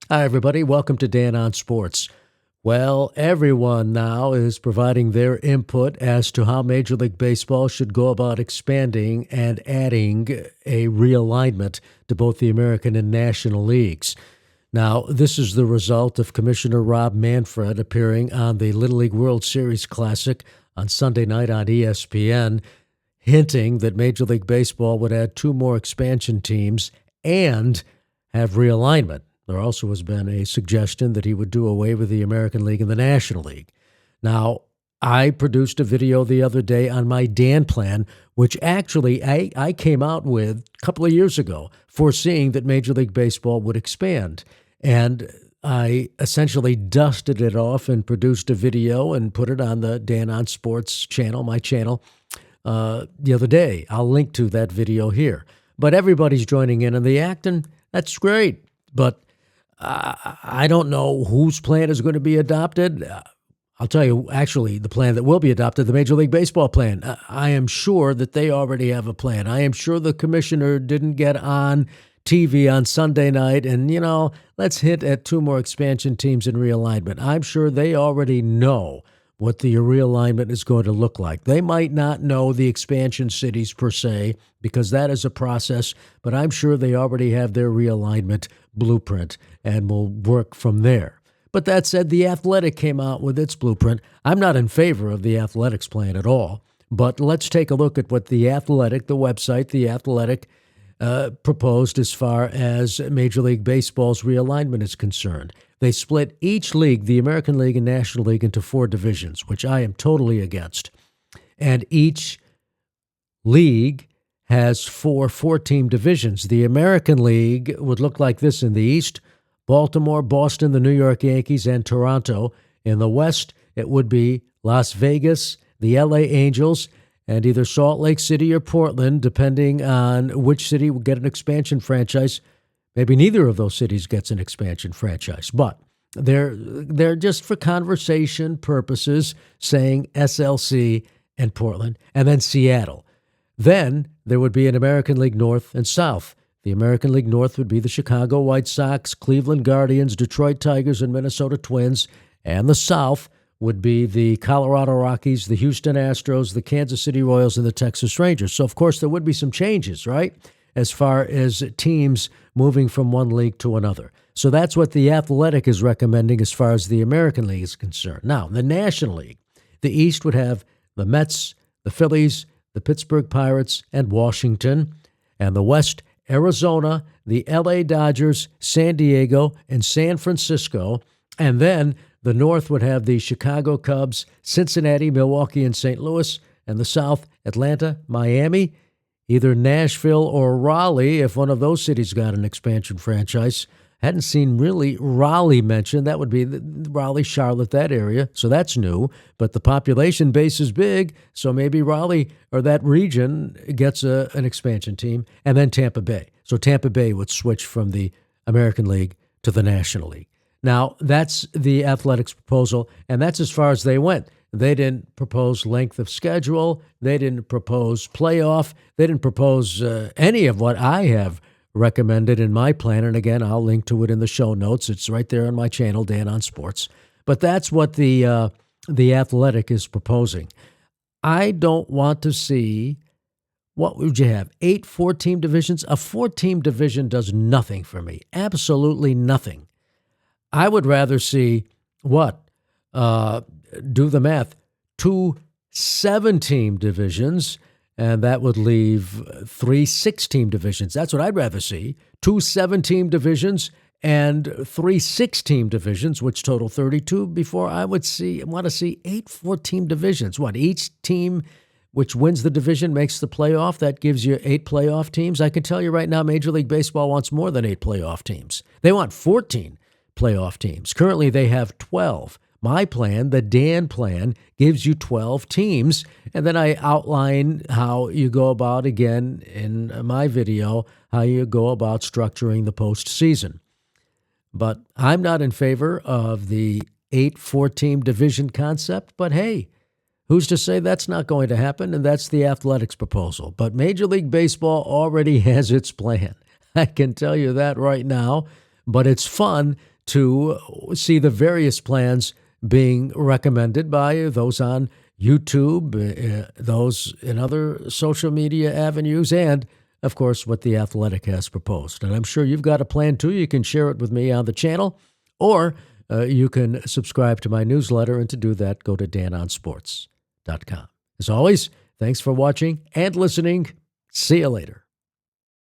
Hi, everybody. Welcome to Dan on Sports. Well, everyone now is providing their input as to how Major League Baseball should go about expanding and adding a realignment to both the American and National Leagues. Now, this is the result of Commissioner Rob Manfred appearing on the Little League World Series Classic on Sunday night on ESPN, hinting that Major League Baseball would add two more expansion teams and have realignment. There also has been a suggestion that he would do away with the American League and the National League. Now, I produced a video the other day on my Dan plan, which actually I came out with a couple of years ago, foreseeing that Major League Baseball would expand. And I essentially dusted it off and produced a video and put it on the Dan on Sports channel, my channel, the other day. I'll link to that video here. But everybody's joining in on the act, and that's great. But I don't know whose plan is going to be adopted. I'll tell you, actually, the plan that will be adopted, the Major League Baseball plan. I am sure that they already have a plan. I am sure the commissioner didn't get on TV on Sunday night and, let's hint at two more expansion teams in realignment. I'm sure they already know what the realignment is going to look like. They might not know the expansion cities per se, because that is a process, but I'm sure they already have their realignment blueprint and will work from there. But that said, The Athletic came out with its blueprint. I'm not in favor of The Athletic's plan at all, but let's take a look at what The Athletic, the website, The Athletic, proposed as far as Major League Baseball's realignment is concerned. They split each league, the American League and National League, into four divisions, which I am totally against. And each league has four-team divisions. The American League would look like this in the East: Baltimore, Boston, the New York Yankees, and Toronto. In the West, it would be Las Vegas, the LA Angels, and either Salt Lake City or Portland, depending on which city will get an expansion franchise. Maybe neither of those cities gets an expansion franchise, but they're just for conversation purposes saying SLC and Portland, and then Seattle. Then there would be an American League North and South. The American League North would be the Chicago White Sox, Cleveland Guardians, Detroit Tigers, and Minnesota Twins. And the South would be the Colorado Rockies, the Houston Astros, the Kansas City Royals, and the Texas Rangers. So, of course, there would be some changes, right, as far as teams moving from one league to another. So that's what The Athletic is recommending as far as the American League is concerned. Now, the National League, the East would have the Mets, the Phillies, the Pittsburgh Pirates, and Washington. And the West, Arizona, the LA Dodgers, San Diego, and San Francisco. And then the North would have the Chicago Cubs, Cincinnati, Milwaukee, and St. Louis. And the South, Atlanta, Miami, either Nashville or Raleigh, if one of those cities got an expansion franchise. Hadn't seen really Raleigh mentioned. That would be Raleigh, Charlotte, that area. So that's new. But the population base is big, so maybe Raleigh or that region gets an expansion team. And then Tampa Bay. So Tampa Bay would switch from the American League to the National League. Now, that's the Athletics proposal, and that's as far as they went. They didn't propose length of schedule. They didn't propose playoff. They didn't propose any of what I have recommended in my plan. And again, I'll link to it in the show notes. It's right there on my channel, Dan on Sports. But that's what the Athletic is proposing. I don't want to see, what would you have, 8 4-team divisions? A 4-team division does nothing for me, absolutely nothing. I would rather see what? Do the math. 2 7-team divisions, and that would leave 3 6-team divisions. That's what I'd rather see. 2 7-team divisions and 3 6-team divisions, which total 32, before I want to see 8 4-team divisions. What, each team which wins the division makes the playoff? That gives you 8 playoff teams. I can tell you right now, Major League Baseball wants more than 8 playoff teams. They want 14 playoff teams. Currently, they have 12. My plan, the Dan plan, gives you 12 teams, and then I outline how you go about, again, in my video, how you go about structuring the postseason. But I'm not in favor of the 8 4-team division concept, but hey, who's to say that's not going to happen? And that's the Athletics proposal. But Major League Baseball already has its plan. I can tell you that right now, but it's fun to see the various plans being recommended by those on YouTube, those in other social media avenues, and, of course, what The Athletic has proposed. And I'm sure you've got a plan, too. You can share it with me on the channel, or you can subscribe to my newsletter. And to do that, go to danonsports.com. As always, thanks for watching and listening. See you later.